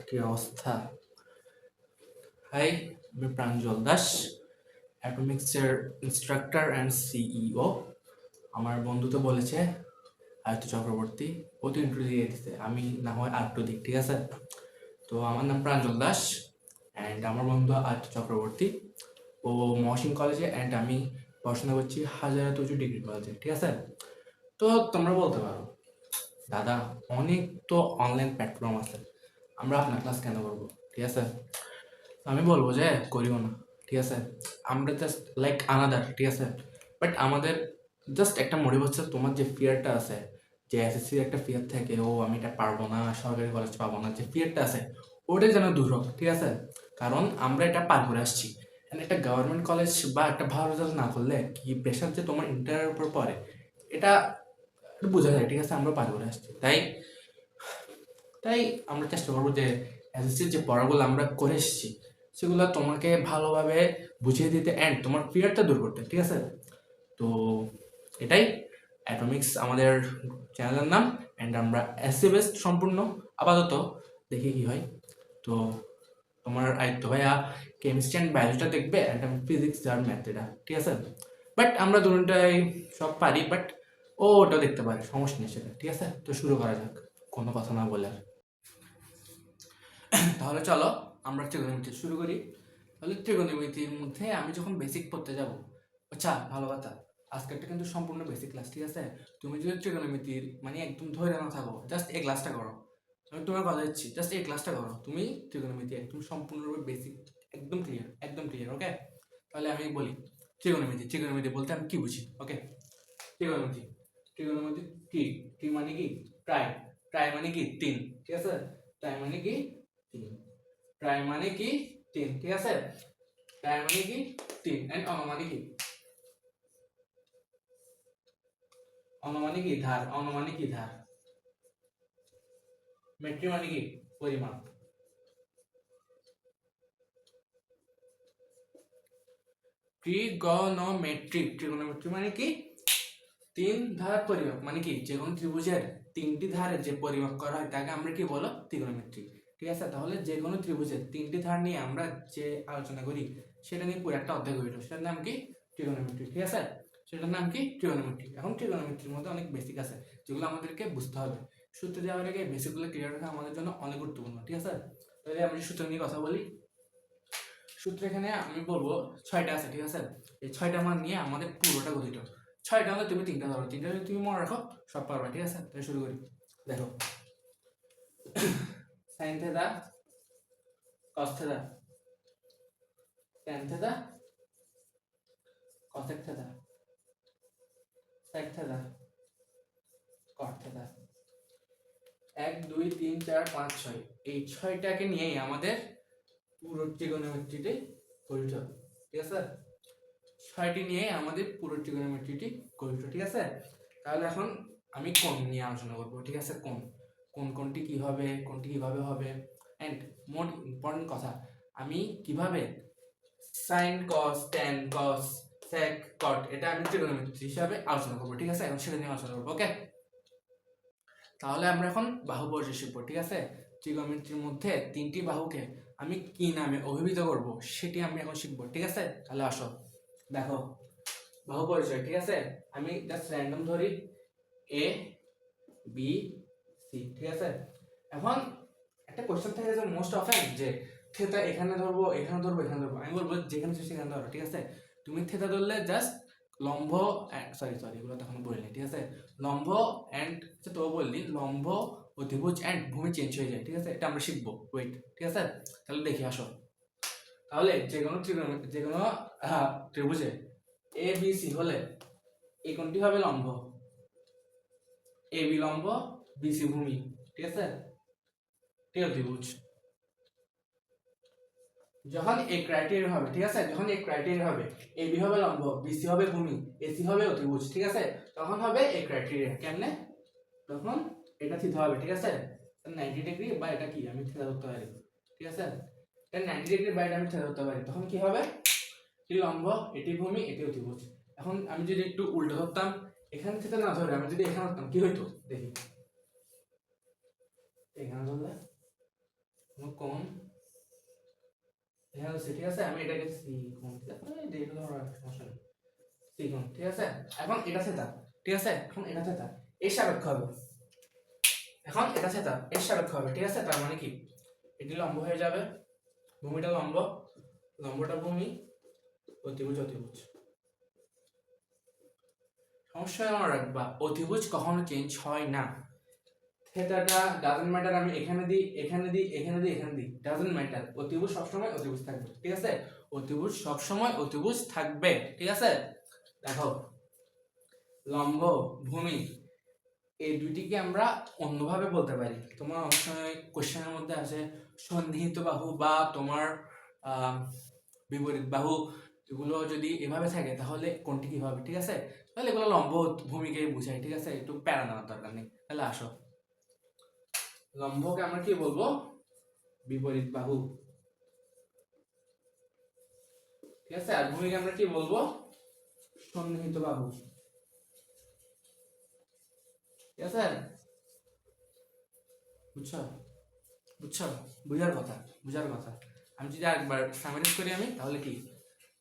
কি অবস্থা? হাই, আমি প্রাঞ্জল দাস, অ্যাটোমিক্সের ইনস্ট্রাক্টর অ্যান্ড সিইও। আমার বন্ধু তো বলেছে আয়ত্ত চক্রবর্তী, ও তো ইন্ট্রো দিয়ে দিতে, আমি না হয় আরেকটু দিক, ঠিক আছে? তো আমার নাম প্রাঞ্জল দাস অ্যান্ড আমার বন্ধু আয়ত্ত চক্রবর্তী। ও মহসিন কলেজে অ্যান্ড আমি পড়াশোনা করছি হাজারাত উঁচু ডিগ্রি কলেজে, ঠিক আছে? তো তোমরা বলতে পারো, দাদা অনেক তো অনলাইন প্ল্যাটফর্ম আছে, আমরা আপনার ক্লাস কেন করবো, ঠিক আছে? আমি বলবো যে করিও না, ঠিক আছে? আমরা জাস্ট লাইক আনাদার, ঠিক আছে? বাট আমাদের জাস্ট একটা মোটিভ হচ্ছে, তোমার যে ফিয়ারটা আছে, যে এসএসসির একটা ফিয়ার থাকে, ও আমি এটা পারবো না, সরকারি কলেজ পাবো না, যে ফিয়ারটা আছে ওটাই যেন দূর হোক, ঠিক আছে? কারণ আমরা এটা পার করে আসছি। And একটা গভর্নমেন্ট কলেজ বা একটা ভালো রেজাল্ট না করলে কি প্রেশার যে তোমার ইন্টারের উপর পড়ে, এটা একটু বোঝা যায়, ঠিক আছে? আমরা পার করে আসছি, তাই তাই আমরা চেষ্টা করবো যে এসএসসির যে পড়াগুলো আমরা করে এসেছি সেগুলো তোমাকে ভালোভাবে বুঝিয়ে দিতে অ্যান্ড তোমার ফিয়ারটা দূর করতে, ঠিক আছে? তো এটাই অ্যাটমিক্স আমাদের চ্যানেলের নাম অ্যান্ড আমরা এসসি বেসড সম্পূর্ণ আপাতত, দেখি কি হয়। তো তোমার আয়ত্ত ভাইয়া কেমিস্ট্রি অ্যান্ড বায়োলজিটা দেখবে অ্যান্ড আমি ফিজিক্স আর ম্যাথ, এটা ঠিক আছে? বাট আমরা দুটোটাই সব পারি, বাট ও ওটাও দেখতে পারে, সমস্যা নেই সেটা, ঠিক আছে? তো শুরু করা যাক, কোনো কথা না বলে আর। তাহলে চলো আমরা ট্রিগোনোমেট্রি শুরু করি। তাহলে ট্রিগোনোমেট্রির মধ্যে আমি যখন বেসিক পড়তে যাব, আচ্ছা ভালো কথা, আজকেরটা কিন্তু সম্পূর্ণ বেসিক ক্লাস, ঠিক আছে? তুমি যদি ট্রিগোনোমেট্রির মানে একদম ধরে না থাকো, জাস্ট এই ক্লাসটা করো। আমি তোমার কথা দিচ্ছি, জাস্ট এই ক্লাসটা করো, তুমি ট্রিগোনোমেট্রি একদম সম্পূর্ণরূপে বেসিক, একদম ক্লিয়ার, একদম ক্লিয়ার, ওকে? তাহলে আমি বলি ট্রিগোনোমেট্রি, ট্রিগোনোমেট্রি বলতে আমি কি বুঝি, ওকে? ট্রিগোনোমেট্রি, ট্রিগোনোমেট্রি কি? টি মানে কি? ট্রাই, ট্রাই মানে কি? তিন, ঠিক আছে? ট্রাই মানে কি? তিন, ট্রাই মানে কি? তিন, ঠিক আছে? ট্রাই মানে কি? তিন। এন্ড অন মানে কি? অন মানে কি? ধার। অন মানে কি? ধার। মেট্রি মানে কি? পরিমাপ। ট্রিগোনোমেট্রি, ট্রিগোনোমেট্রি মানে কি? তিন ধার পরিমাপ, মানে কি? যে কোনো ত্রিভুজের তিনটি ধারে যে পরিমাপ করা হয় তাকে আমরা কি বলো? ত্রিগোনোমেট্রি, ঠিক আছে? তাহলে যে কোনো ত্রিভুজের তিনটি ধার নিয়ে আমরা যে আলোচনা করি সেটা নিয়ে পুরো একটা অধ্যায় গঠিত, সেটার নাম কি? ট্রিগোনোমেট্রি, ঠিক আছে? সেটার নাম কি? ট্রিগোনোমেট্রি। এখন ট্রিগোনোমেট্রির মধ্যে অনেক বেসিক আছে যেগুলো আমাদেরকে বুঝতে হবে। সূত্র দেওয়ার আগে বেসিকগুলো ক্লিয়ার রাখা আমাদের জন্য অনেক গুরুত্বপূর্ণ, ঠিক আছে? তাহলে আমি সূত্র নিয়ে কথা বলি। সূত্র এখানে আমি বলবো 6টা আছে, ঠিক আছে? এই 6টা মান নিয়ে আমাদের পুরোটা গঠিত। 6টা হলে তুমি 3টা ধরো, 3টা যদি তুমি মনে রাখো সব পারবা, ঠিক আছে? তাহলে শুরু করি। দেখো, sine theta, cos theta, tan theta, cosec theta, sec theta, cot theta. 1 2 3 4 5 6, এই 6টাকে নিয়েই আমাদের পুরো ট্রিগোনোমেট্রিটি গঠিত, ঠিক আছে? 6টি নিয়ে আমাদের পুরো ট্রিগোনোমেট্রিটি গঠিত, ঠিক আছে? তাহলে এখন আমি কোণ নিয়ে আলোচনা করব, ঠিক আছে? কোণ, কোনটি কি হবে, কোনটি কিভাবে হবে, এন্ড মোর ইম্পর্টেন্ট কথা, আমি কিভাবে সাইন কস ট্যান কস সেক কট এটা আমি ট্রিগোনোমেট্রি হিসাবে আলোচনা করব, ঠিক আছে? এখন সেটা নিয়ে আলোচনা করব, ওকে? তাহলে আমরা এখন বাহু পরিচয় শিখবো, ঠিক আছে? ট্রিগোনোমেট্রির মধ্যে তিনটি বাহুকে আমি কি নামে অভিহিত করব সেটি আমি এখন শিখবো, ঠিক আছে? তাহলে আসো, দেখো, বাহু পরিচয়, ঠিক আছে? আমি জাস্ট র্যান্ডম ধরি এ বি সি, ঠিক আছে? এখন একটা কোশ্চেন থাকে যে মোস্ট অফেন, যে থেটা এখানে ধরবো, এখানে ধরবো, এখানে ধরবো। আমি বলবো যেখানে সেখানে ধরো, ঠিক আছে? তুমি থেটা ধরলে জাস্ট লম্ব, সরি সরি এগুলো তখন বলিনি, ঠিক আছে? লম্ব অ্যান্ড, তো বললি লম্ব অতিভুজ অ্যান্ড ভূমি চেঞ্জ হয়ে যায়, ঠিক আছে? এটা আমরা শিখবো, ওয়েট, ঠিক আছে? তাহলে দেখি আসো। তাহলে যে কোনো যে কোনো ত্রিভুজে এ বি সি হলে এই কোণটি হবে লম্ব, এ বি লম্ব, বি সি ভূমি, ঠিক আছে? ত্রিভুজ। যখন এই ক্রাইটেরিয়া হবে, ঠিক আছে? যখন এই ক্রাইটেরিয়া হবে, এ বি হবে লম্ব, বি সি হবে ভূমি, এ সি হবে অতিভুজ, ঠিক আছে? তখন হবে এই ক্রাইটেরিয়া। কেমনে? তখন এটা থিটা হবে, ঠিক আছে? 90 ডিগ্রি, বা এটা কি আমি থিটা ধরতে পারি, ঠিক আছে? এটা 90 ডিগ্রি বা এটা আমি থিটা ধরতে পারি। তখন কি হবে? এটি লম্ব, এটি ভূমি, এটি অতিভুজ। এখন আমি যদি একটু উল্টো ধরতাম, এখানে থিটা না ধরে আমি যদি এখানে ধরতাম, কি হইতো দেখি। এখানে ধরলে কোনো কোণ এখানে হচ্ছে, ঠিক আছে, আমি এটাকে সি কোণ, ঠিক আছে, এটা ধরো সমস্যা নেই, সি কোণ, ঠিক আছে। এখন এটা থেটা, ঠিক আছে, এখন এটা থেটা এর সাপেক্ষ হবে, এখন এটা থেটা এর সাপেক্ষ হবে, ঠিক আছে। তার মানে কি এটি লম্ব হয়ে যাবে, ভূমিটা লম্ব, লম্বটা ভূমি, অতিভুজ অতিভুজ। সমস্যা মনে রাখবা, অতিভুজ কখনো চেঞ্জ হয় না। থেটাটা ডাজন্ট ম্যাটার, আমি এখানে দিই, এখানে দিই, এখানে দিই, এখানে দিই, ডাজন্ট ম্যাটার, অতিভুজ সবসময় অতিভুজ থাকবে, ঠিক আছে। অতিভুজ সবসময় অতিভুজ থাকবে, ঠিক আছে। দেখো, লম্ব, ভূমি, এই দুইটিকে আমরা অন্যভাবে বলতে পারি। তোমার অনেক সময় কোশ্চেনের মধ্যে আছে সন্নিহিত বাহু বা তোমার বিপরীত বাহু, এগুলো যদি এভাবে থাকে তাহলে কোনটি কি হবে, ঠিক আছে। তাহলে এগুলো লম্ব ভূমিকে বুঝায়, ঠিক আছে, একটু প্যারা নেওয়ার দরকার নেই। তাহলে আসো, লম্বকে আমরা কি বলবো, বিপরীত বাহু, ঠিক আছে। আর ভূমিকে আমরা কি বলবো, সন্নিহিত বাহু, ঠিক আছে। বুঝছো, বুঝছো, বুঝার কথা, বুঝার কথা। আমি যদি আরেকবার সামারাইজ করি আমি, তাহলে কি,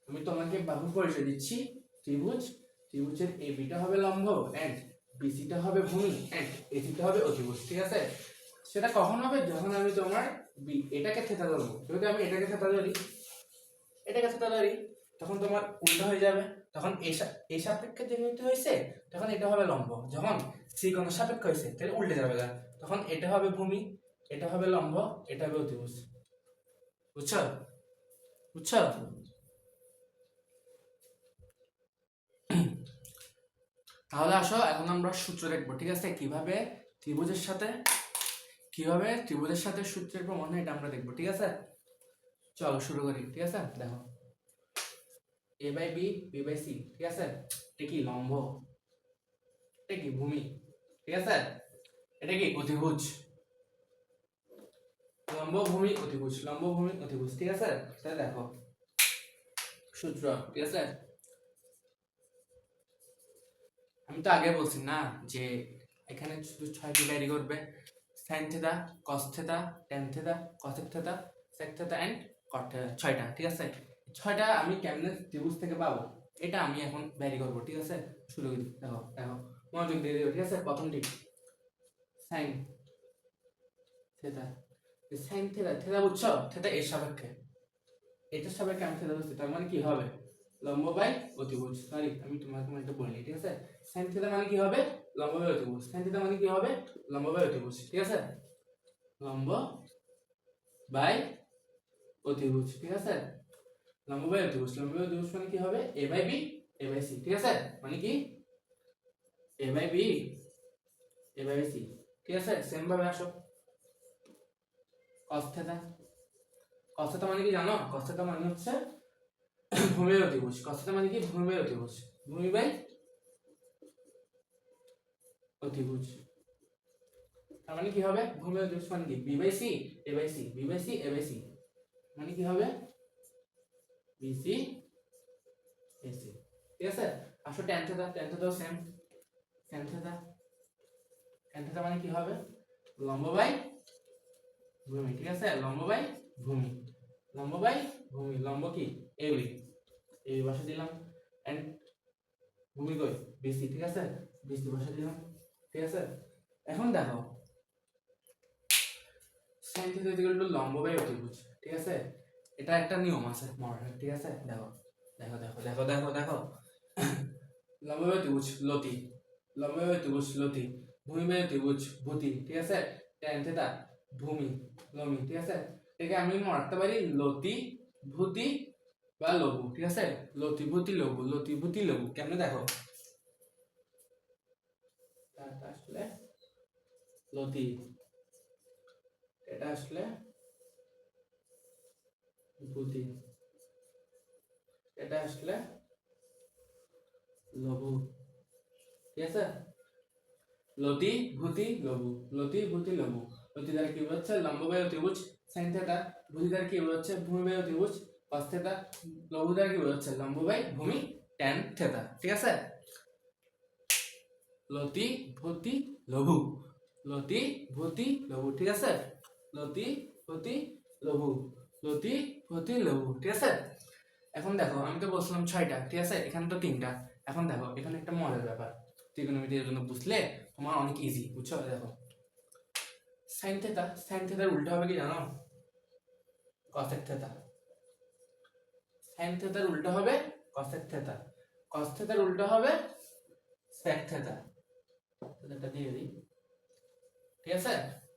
আমি তোমাকে বাহু পরিচয় দিচ্ছি, ত্রিভুজ, ত্রিভুজের এ বিটা হবে লম্ব এন্ড বিসিটা হবে ভূমি এন্ড এসিটা হবে অতিভুজ, ঠিক আছে। সেটা কখন হবে, যখন আমি তোমার এটাকে থেটা ধরবো, যদি আমি এটাকে থেটা ধরি, এটাকে থেটা ধরি, তখন তোমার উল্টো হয়ে যাবে, তখন এই সাপেক্ষে যেহেতু হয়েছে, তখন এটা হবে লম্ব, যখন সি কোণের সাপেক্ষে হয়েছে তাহলে উল্টে যাবে, তখন এটা হবে ভূমি, এটা হবে লম্ব, এটা হবে অতিভুজ। বুঝছো, বুঝছো। তাহলে আসো এখন আমরা সূত্র দেখবো, ঠিক আছে, কিভাবে ত্রিভুজের সাথে, কিভাবে ত্রিভুজের সাথে সূত্রের প্রমাণ হয় এটা আমরা দেখবো, ঠিক আছে। চলো শুরু করি, ঠিক আছে। দেখো, A by B, B by C, ঠিক আছে, এটা কি লম্ব, এটা কি ভূমি, ঠিক আছে, এটা কি অতিভুজ, লম্ব ভূমি অতিভুজ, লম্ব ভূমি অতিভুজ, ঠিক আছে। তাহলে দেখো সূত্র, ঠিক আছে। আমি তো আগে বলছি না যে এখানে শুধু 6টি ভ্যারি করবে, sine theta, cos theta, tan theta, cosec theta, sec theta and cot theta, 6টা, ঠিক আছে। 6টা আমি কেমনে ত্রিভুজ থেকে পাবো, এটা আমি এখন ভ্যারি করব, ঠিক আছে। শুরু করি, দেখো দেখো, মনোযোগ দিয়ে দিও, ঠিক আছে। প্রথমটি sine theta, sine theta, theta বুঝছো, থেটা এর সাপেক্ষে, এটার সাপেক্ষে আমি থেটা বুঝছি, তার মানে কি হবে, লম্ব বাই অতিভুজ, সরি আমি তোমাকে এটা বলিনি, ঠিক আছে। সাইন থিটা মানে কি হবে, লম্ব বাই অতিভুজ, সাইন থিটা মানে কি হবে, লম্ব বাই অতিভুজ, ঠিক আছে, লম্ব বাই অতিভুজ, ঠিক আছে। লম্ব বাই অতিভুজ, লম্ব বাই অতিভুজ মানে কি হবে, A by B, A by C, ঠিক আছে, মানে কি A by B, A by C, ঠিক আছে। সেম ভাবে আসো, cos থিটা, cos থিটা মানে কি জানো, cos থিটা মানে হচ্ছে ভূমি বাই অতিভুজ, cos থিটা মানে কি ভূমি বাই অতিভুজ, ভূমি বাই অতিভুজ, তার মানে কি হবে, ভূমি বাই অতিভুজ মানে কি B by C, A by C, B by C, A by C, মানে কি হবে বিসি এসি, ঠিক আছে। আসো ট্যান থিটা, ট্যান থিটাও same, tan theta, tan theta মানে কি হবে, লম্ব বাই ভূমি, ঠিক আছে, লম্ব বাই ভূমি, লম্ব বাই ভূমি, লম্ব কি এবি, এবি বসে দিলাম এন্ড ভূমি কই বিসি, ঠিক আছে, বিসি বসে দিলাম, ঠিক আছে। এখন দেখো সাইন থিটা ইকুয়াল টু লম্ব বাই অতিভুজ, ঠিক আছে, এটা একটা নিয়ম আছে মনে রাখো, ঠিক আছে। দেখো দেখো দেখো দেখো দেখো দেখো, লম্ব বাই অতিভুজ লতি, লম্ব বাই অতিভুজ লতি, ভূমি বাই অতিভুজ ভূতি, ঠিক আছে। ট্যান থিটা ভূমি লমি, ঠিক আছে। এটাকে আমি রাখতে পারি লতি ভূতি বা লঘু, ঠিক আছে, লতি ভূতি লঘু, লতি ভূতি লঘু, কেমনে দেখো, এটা আসলে লতি, এটা আসলে ভূতি, এটা আসলে লঘু, ঠিক আছে। লতি ভূতি লঘু, লতি ভূতি লঘু, লতি দ্বারা কি বোঝাচ্ছে লম্ব বাই অতিভুজ সাইন থিটা, ভূতি দ্বারা কি বোঝাচ্ছে ভূমি বাই অতিভুজ কস থিটা, লঘু দ্বারা কি বোঝাচ্ছে লম্ব বাই ভূমি ট্যান থিটা, ঠিক আছে। লতি ভূতি লঘু, লতি ভূতি লঘু, ঠিক আছে, লতি প্রতি লঘু, লতি প্রতি লঘু, ঠিক আছে। এখন দেখো আমি তো বলছিলাম 6টা, ঠিক আছে, এখানে তো 3টা। এখন দেখো এখানে একটা মজার ব্যাপার, ত্রিকোণমিতির জন্য বুঝলে তোমার অনেক ইজি, বুঝছো। দেখো সাইন থেটা, সাইন থেটার উল্টা হবে কি জানো? Cosec theta. সাইন থেটার উল্টা হবে কসেক থেটা, কস থেটার উল্টা হবে সেক থেটা। এটা দিয়ে দিই, ঠিক আছে।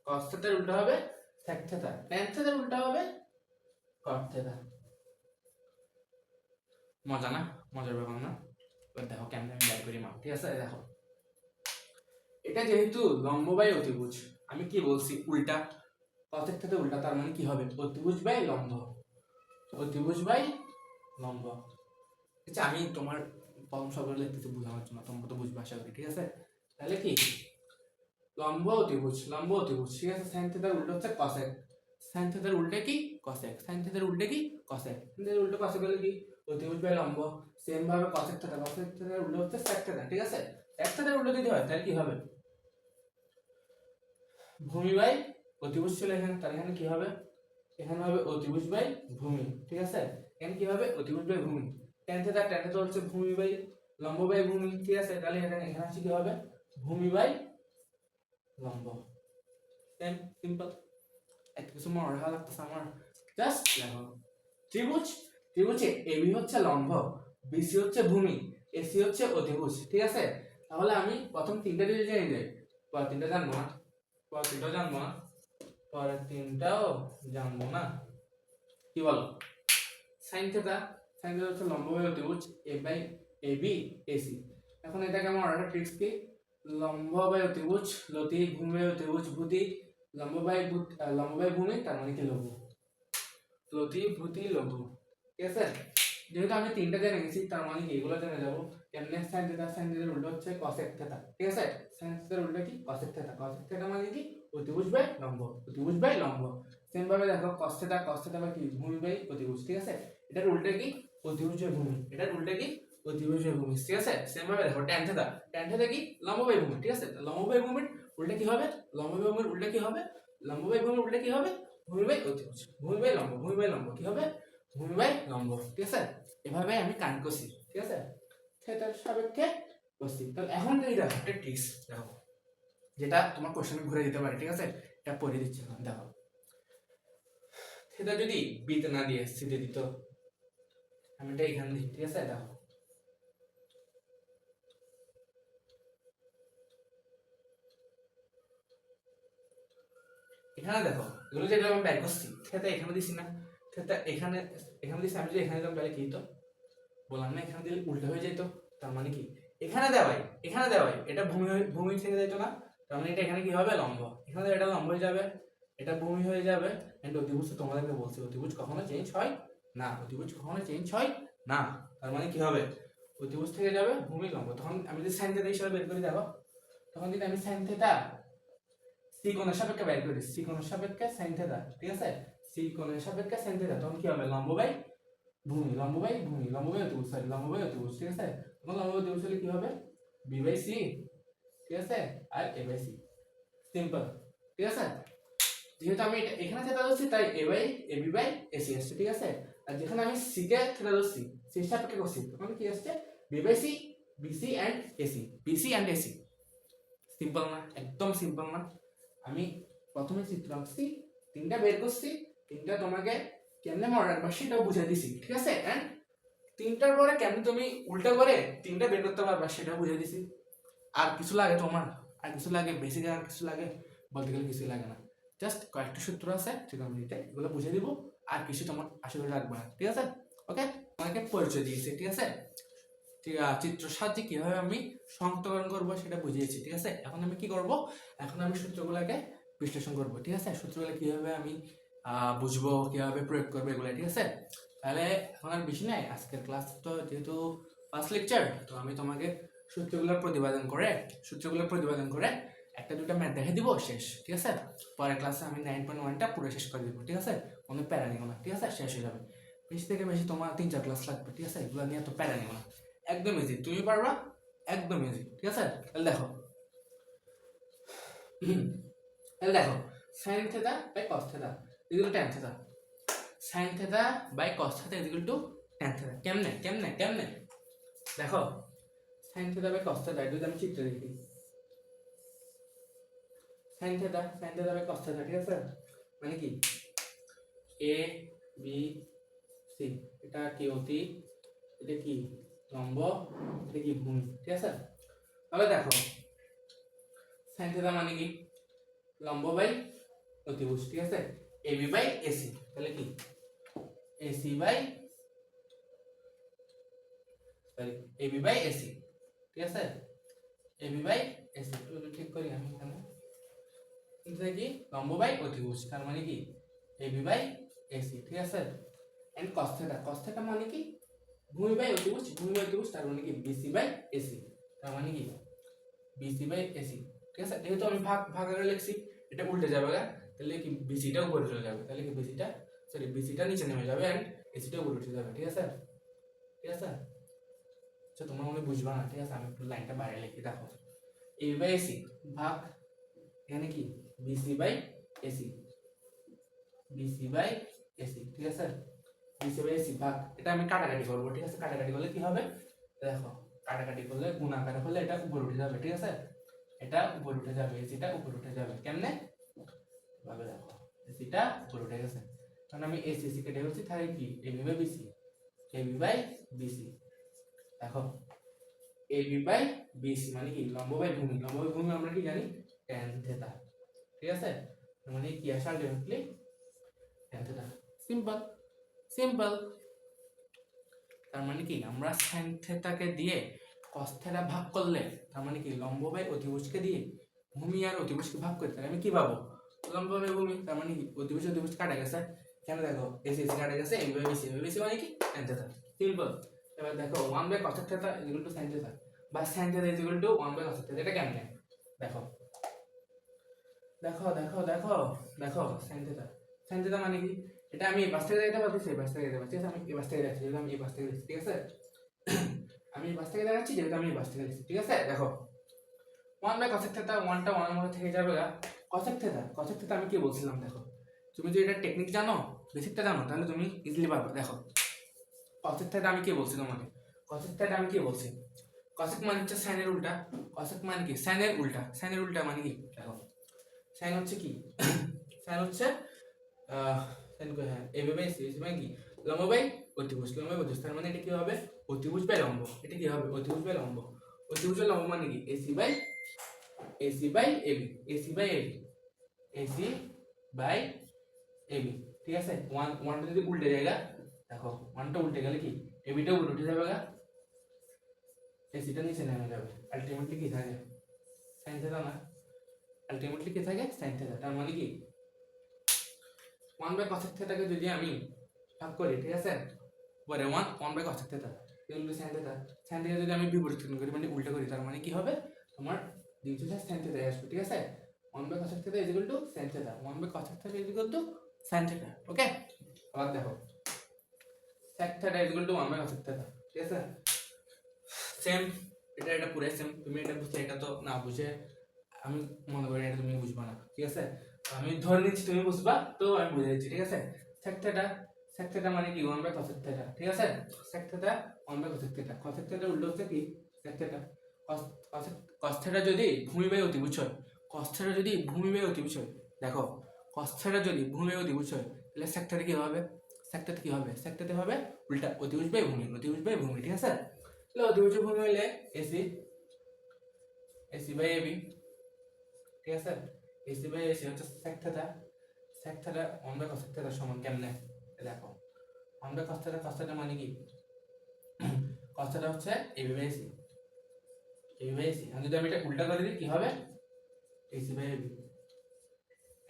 কস থেটার উল্টা হবে সেক থেটা, ট্যান থেটার উল্টা হবে কট থেটা। মজা না? মজার ব্যাপার না? এবার দেখো কেমন আমি বের করি মান, ঠিক আছে। দেখো এটা যেহেতু লম্ব বাই অতিভুজ, আমি কি বলছি উল্টা, কসেক থেটা উল্টা, তার মানে কি হবে অতিভুজ বাই লম্ব, অতিভুজ বাই লম্ব। আচ্ছা আমি তোমার প্রথম শব্দ লিখতেছি বোঝানোর জন্য, তোমরা তো বুঝবে আশা করি, ঠিক আছে। তাহলে কি লম্ব অতিভুজ, লম্ব অতিভুজ, ঠিক আছে। সাইন থিটার উল্টো হচ্ছে কসেক, সাইন থিটার উল্টে কি কসেক, সাইন থিটার উল্টে কি কসেক, এর উল্টো কসেক হলে কি অতিভুজ বাই লম্ব। সেম ভাবে কসেক থিটা, কসেক থিটার উল্টো হচ্ছে সেক থিটা, ঠিক আছে। সেক থিটার উল্টো যদি হয় তাহলে কি হবে ভূমি বাই অতিভুজ ছিল এখানে, তাহলে এখানে কি হবে, এখানে হবে অতিভুজ বাই ভূমি, ঠিক আছে। এখানে কি হবে অতিভুজ বাই ভূমি। tan থিটা, tan থিটা হচ্ছে ভূমি বাই লম্ব বাই ভূমি, ঠিক আছে। তাহলে এখানে এখানে কি হবে ভূমি বাই লম্ব। সেম সিম্পল, এত কিছু মনে রাখা লাগতেছে আমার। জাস্ট দেখো ত্রিভুজ, ত্রিভুজে এবি হচ্ছে লম্ব, বিসি হচ্ছে ভূমি, এসি হচ্ছে অতিভুজ, ঠিক আছে। তাহলে আমি প্রথম 3টা যদি জেনে যাই, পরের 3টা জানবো না, পরের 3টাও জানবো না, পরের 3টাও জানবো না। কি বলো? সাইন থিটা, সাইন থিটা হচ্ছে লম্ব বাই অতিভুজ, এ বাই এবি এসি। এখন এটাকে আমার আরেকটা ট্রিক্স কি, লম্ব বাই অতিভুজ লতি, ভূমি বাই অতিভুজ ভূতি, লম্ব বাই ভূমি, তার মানে কি লঘু, লতি ভূতি লঘু, ঠিক আছে। যেহেতু আমি 3টা জেনে গেছি, তার মানে কি এগুলো জেনে যাবো কেমনে। সাইন থিটা, সাইন থিটার উল্টো হচ্ছে কসেক থিটা, ঠিক আছে। সাইন থিটার উল্টো কি কসেক থিটা, কসেক থিটা মানে কি অতিভুজ বাই লম্ব, অতিভুজ বাই লম্ব। সেম ভাবে দেখো কস থিটা, কস থিটা বা কি ভূমি বাই অতিভুজ, ঠিক আছে। এটার উল্টো কি অতিভুজ বাই ভূমি, এটার উল্টো কি অতিভুজ বাই ভূমি, ঠিক আছে। সেম ভাবে দেখো ট্যান থিটা, ট্যান থিটা কি লম্ব বাই ভূমি, ঠিক আছে। লম্ব বাই ভূমির উল্টো কি হবে, লম্ব বাই ভূমির উল্টো কি হবে, লম্ব বাই ভূমির উল্টো কি হবে ভূমি বাই অতিভুজ, ভূমি বাই লম্ব, ভূমি বাই লম্ব কি হবে ভূমি বাই লম্ব, ঠিক আছে। এভাবে আমি কানেক্ট করছি, ঠিক আছে, থিটার সাপেক্ষে করছি। তাহলে এখন যদি দেখো একটা ট্রিক্স দেখো, যেটা তোমার কোশ্চেনে ঘুরে দিতে পারে, ঠিক আছে। এটা পড়ে দিচ্ছি এখন, দেখো থিটা যদি বিতে না দিয়ে সিতে দিত, আমি এটা এখানে দিই, ঠিক আছে। দেখো এখানে দেখো এগুলো যেটা আমি বের করছি, থিটা এখানে দিছি না, থিটা এখানে এখানে দিছি, আমি যদি এখানে দিতাম তাহলে কি হতো, বললাম না এখানে দিলে উল্টো হয়ে যেত। তার মানে কি এখানে দেওয়াই, এখানে দেওয়াই এটা ভূমি, ভূমি থেকে যেত না, তার মানে এটা এখানে কি হবে লম্ব, এখানে এটা লম্ব হয়ে যাবে, এটা ভূমি হয়ে যাবে। এন্ড অতিভুজ তোমাদেরকে বলছি অতিভুজ কখনো চেঞ্জ হয় না, অতিভুজ কখনো চেঞ্জ হয় না। তার মানে কি হবে অতিভুজ থেকে যাবে ভূমি লম্ব। তখন আমি যদি সাইন থিটা হিসাবে বের করি দেখো, তখন যদি আমি সাইন থিটা সি কোণের সাপেক্ষে বের করি, সি কোণের সাপেক্ষে সাইন থিটা, ঠিক আছে। সি কোণের সাপেক্ষে সাইন থিটা, তখন কি হবে লম্ব বাই ভূমি, লম্ব বাই ভূমি, লম্ব বাই অতিভুজ, সরি লম্ব বাই অতিভুজ, ঠিক আছে। তখন লম্ব বাই অতিভুজ হলে কি হবে বি বাই সি, ঠিক আছে, আর এ বাই সি, সিম্পল, ঠিক আছে। যেহেতু আমি এখানে থিটা ধরছি তাই A by A B by AC আসছে, ঠিক আছে। আর যেখানে আমি সি কে থিটা ধরছি, সি এর সাপেক্ষে করছি, তখন কি আসছে B by C, BC and AC, BC and AC. Simple না? একদম সিম্পল না? আমি প্রথমে চিত্র আঁকছি, 3টা বের করছি, 3টা তোমাকে কেমনে মনে রাখবা সেটাও বুঝাই দিছি, ঠিক আছে। এন্ড 3টার পরে কেমনে তুমি উল্টা করে 3টা বের করতে পারবা সেটাও বুঝাই দিছি। আর কিছু লাগে তোমার? আর কিছু লাগে বেসিক? আর কিছু লাগে বলতে গেলে কিছু লাগে না, জাস্ট কয়েকটা সূত্র আছে ট্রিগোনোমেট্রিতে, এগুলো বুঝিয়ে দিব। আর কিছু তোমার আশা করি লাগবে না, ঠিক আছে। ওকে, তোমাকে পরিচয় দিয়েছি, ঠিক আছে। চিত্র সাহায্যে কিভাবে আমি শনাক্তকরণ করবো সেটা বুঝিয়েছি, ঠিক আছে। এখন আমি কি করব, এখন আমি সূত্রগুলোকে বিশ্লেষণ করব, ঠিক আছে। সূত্রগুলো কিভাবে আমি বুঝবো, কিভাবে প্রয়োগ করবো এগুলো, ঠিক আছে। তাহলে এখন আর বেশি নাই, আজকের ক্লাস তো যেহেতু ফার্স্ট লেকচার, তো আমি তোমাকে সূত্রগুলো প্রতিপাদন করে একটা দুটা ম্যাথ দেখে দিব, শেষ, ঠিক আছে। পরের ক্লাসে আমি 9.1টা পুরো শেষ করে দিব, ঠিক আছে। কোনো প্যারা নিও না, ঠিক আছে, শেষ হয়ে যাবে। বেশি থেকে বেশি তোমার 3-4 ক্লাস লাগবে, ঠিক আছে। এগুলো নিয়ে তো প্যারা নিও না, একদম ইজি, তুমি পারবা, একদম ইজি, ঠিক আছে। তাহলে দেখো sine theta by cos theta, equal tan theta, sine theta by cos theta equal to tan theta. কেমনে কেমনে কেমনে দেখো, sine theta by cos theta যদি আমি চিত্রে দেখি, sine theta by cos theta, ঠিক আছে, মানে কি এ বি সি, এটা কি অতি, এটা কি লম্ব, এটা কি ভূমি, ঠিক আছে। তবে দেখো সাইন থিটা মানে কি লম্ব বাই অতিভুজ, ঠিক আছে, এবি বাই এসি, তাহলে কি AC by sorry AB by AC, ঠিক আছে, এবি বাই এসি ঠিক করি আমি এখানে, কিন্তু কি লম্ব বাই অতিভুজ, তার মানে কি এবি বাই এসি, ঠিক আছে। এন্ড cos থিটা মানে কি ভূমি বাই অতিভুজ, তার মানে কি বিসি বাই এসি, তার মানে কি বিসি বাই এসি, ঠিক আছে। যেহেতু আমি ভাগ ভাগ আকারে লিখছি, এটা উল্টে যাবে গা, তাহলে কি বিসিটা উপরে চলে যাবে, তাহলে কি বিসিটা নিচে নেমে যাবে এন্ড এসিটা উপরে উঠে যাবে, ঠিক আছে, ঠিক আছে। আচ্ছা তোমরা মনে বুঝবা না, ঠিক আছে, আমি একটু লাইনটা বাইরে লিখি, দেখো এবি বাই এসি ভাগ এখানে কি BC by AC, BC by AC, ঠিক আছে, বিসি বাই এসি ভাগ, এটা আমি কাটাকাটি করবো, ঠিক আছে। কাটাকাটি করলে কি হবে দেখো, কাটাকাটি করলে গুণাকার হলে এটা উপরে উঠে যাবে, ঠিক আছে, এটা উপরে উঠে যাবে, এসিটা উপরে উঠে যাবে, কেমনে ভাবে দেখো, এসিটা উপরে উঠে গেছে, কারণ আমি এসি কেটে ফেলছি, তাহলে কি AB by BC, AB by BC, দেখো এবি বাই বিসি মানে কি লম্ব বাই ভূমি, আমরা কি জানি tan থিটা, ঠিক আছে, মানে কি আসে ultimately tan theta, simple simple. তার মানে কি আমরা sin থিটাকে দিয়ে cos থিটা ভাগ করলে, তার মানে কি লম্ব বাই অতিভুজকে দিয়ে ভূমি আর অতিভুজকে ভাগ করতে আমি কি পাবো লম্ব বাই ভূমি, তার মানে কি অতিভুজ কাটা গেছে, এখানে দেখো এসি কাটা গেছে, এবি বাই বিসি মানে কি tan থিটা, সিম্পল। এবার দেখো 1 by cos theta equal to sin theta বা sin theta equal to 1 by cos theta, এটা কেমনে দেখো, দেখো দেখো দেখো দেখো sin থিটা মানে কি, এটা আমি এই পাশ থেকে দেখতে পাচ্ছি, এই পাশ থেকে দেখতে পাচ্ছি, আমি এই পাশ থেকে দেখছি, যেহেতু আমি এই পাশ থেকে দেখছি, ঠিক আছে, আমি এই পাশ থেকে দেখাচ্ছি যেহেতু আমি এই পাশ থেকে দেখছি, ঠিক আছে। দেখো 1 বাই cos থিটা, 1টা 1 এর মধ্যে থেকে যাবে গা, cos থিটা আমি কি বলছিলাম দেখো, তুমি যদি এটা টেকনিক জানো, বেসিকটা জানো, তাহলে তুমি ইজিলি পারবে। দেখো cos থিটা আমি কি বলছি তোমাকে, cos থিটা আমি কি বলছি, cosec মানে হচ্ছে sin এর উল্টা, cosec মানে কি sin এর উল্টা, মানে কি দেখো sin হচ্ছে কি sin হচ্ছে sin কো হ্যাঁ এবি বাই সি মানে কি লম্ব বাই অতিভুজ, তার মানে এটা কি হবে অতিভুজ বাই লম্ব, এটা কি হবে অতিভুজ বাই লম্ব, মানে কি AC by AB, AC by AB, ঠিক আছে। 1 যদি উল্টে যায় দেখো 1টা উল্টে গেলে কি এবিটা উপরে উঠে যাবে গা, এসিটা নিচে নেমে যাবে, আলটিমেটলি কি থাকে sin থিটা না, আলটিমেটলি কি থাকে sin থিটা, তার মানে কি 1 বাই cos থিটাকে যদি আমি ভাগ করি, ঠিক আছে, পরে 1 by cos theta equal to sin theta যদি আমি বিপরীত করি মানে উল্টা করি, তার মানে কি হবে তোমার দিন শেষে sin থিটা আসবে, ঠিক আছে। 1 by cos theta equal to sin theta, 1 by cos theta equal to sin theta, okay. আবার দেখো sec theta equal to 1 by cos theta, ঠিক আছে, সেম, এটা পুরো সেম, তুমি এটা বুঝতে, এটা তো না বুঝে আমি মনে করি এটা তুমি বুঝবা না, ঠিক আছে, আমি ধরে নিচ্ছি তুমি বুঝবা, তো আমি বুঝে দিচ্ছি, ঠিক আছে। sec থিটা মানে কি 1 বাই cos থিটা, ঠিক আছে, sec theta 1 by cos theta উল্টো হচ্ছে কি sec থিটা, cos থিটা যদি ভূমি বাই অতিভুজ হয়, দেখো cos থিটা যদি ভূমি বাই অতিভুজ হয়, তাহলে sec থিটা কি হবে, sec থিটা হবে উল্টা অতিভুজ বাই ভূমি, ঠিক আছে। তাহলে অতিভুজ ভূমি হলে এসি বাই এবি, ঠিক আছে, এসি বাই এসি হচ্ছে sec theta, 1 by cos theta সমান কেমনে দেখো 1 বাই cos থিটা মানে কি cos থিটা হচ্ছে এবি বাই এসি, আর যদি আমি এটা উল্টা করে দিই কি হবে এসি বাই এবি,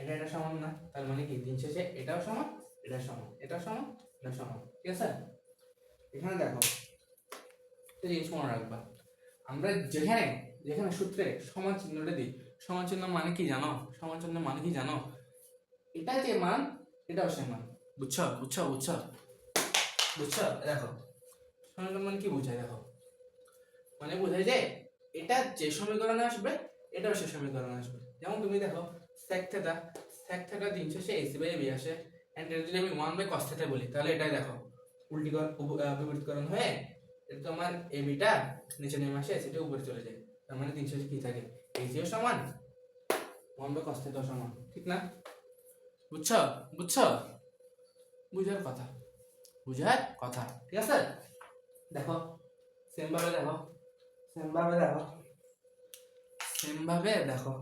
এটা সমান না, তার মানে কি দিন শেষে এটাও সমান, এটাও সমান, ঠিক আছে। এখানে দেখো একটা জিনিস মনে রাখবা, আমরা যেখানে সূত্রে সমান চিহ্নটা দিই, সমান চিহ্ন মানে কি জানো, এটা যে মান এটাও সে মান, বুঝছো দেখো সমান মানে কি বোঝায়, দেখো মানে বোঝায় যে এটা যে সমীকরণে আসবে এটাও সে সমীকরণে আসবে, যেমন তুমি দেখো sec sec theta দিন শেষে ac বাই ab আসে এন্ড এটা যদি আমি 1 বাই cos theta বলি তাহলে এটাই দেখো বিপরীতকরণ হয়ে এটা তো আমার ab টা নিচে নেমে আসে সেটা উপরে চলে যায় তার মানে দিন শেষে কি থাকে ac ও সমান 1 বাই cos theta সমান ঠিক না বুঝছো বুঝছো বুঝার কথা ঠিক আছে দেখো সেম ভাবে দেখো সেম ভাবে দেখো সেম ভাবে দেখো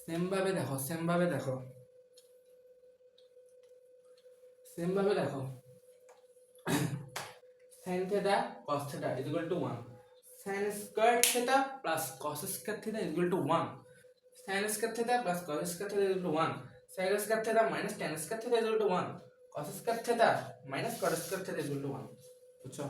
সেম ভাবে দেখো সেম ভাবে দেখো সেম ভাবে দেখো sin theta cos theta is equal to 1 sin squared theta plus cos squared theta is equal to 1 sin squared theta plus cos squared theta is equal to 1 sin squared theta minus tan squared theta is equal to 1 cos squared theta minus cot squared theta is equal to 1 বুঝছো